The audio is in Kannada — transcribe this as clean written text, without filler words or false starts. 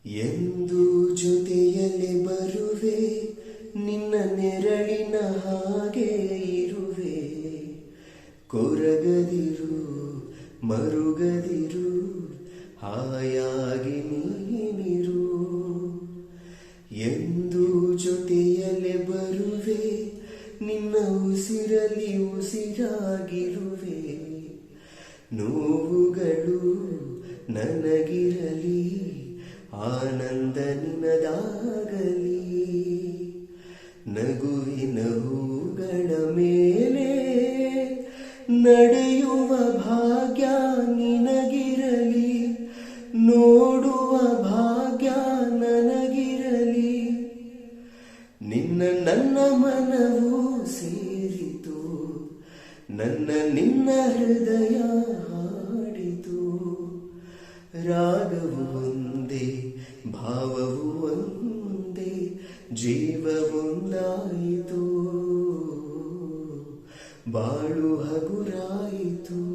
ಎಂದು ಜೊತೆಯಲ್ಲಿ ಬರುವೆ, ನಿನ್ನ ನೆರಳಿನ ಹಾಗೆ ಇರುವೆ. ಕೊರಗದಿರು ಮರುಗದಿರು, ಹಾಯಾಗಿ ನೀನಿರು. ಎಂದು ಜೊತೆಯಲ್ಲಿ ಬರುವೆ, ನಿನ್ನ ಉಸಿರಲ್ಲಿ ಉಸಿರಾಗಿರುವೆ. ನೋವುಗಳು ನನಗಿರಲಿ, ಆನಂದ ನಿನದಾಗಲಿ. ನಗುವಿನ ಹೂಗಳ ಮೇಲೆ ನಡೆಯುವ ಭಾಗ್ಯ ನಿನಗಿರಲಿ, ನೋಡುವ ಭಾಗ್ಯ ನನಗಿರಲಿ. ನಿನ್ನ ನನ್ನ ಮನವು ಸೇರಿತು, ನನ್ನ ನಿನ್ನ ಹೃದಯ ಹಾಡಿತು. ರಾಗವು ಒಂದೇ, ಭಾವವು ಒಂದೇ, ಜೀವ ಒಂದಾಯಿತು, ಬಾಳು ಹಗುರಾಯಿತು.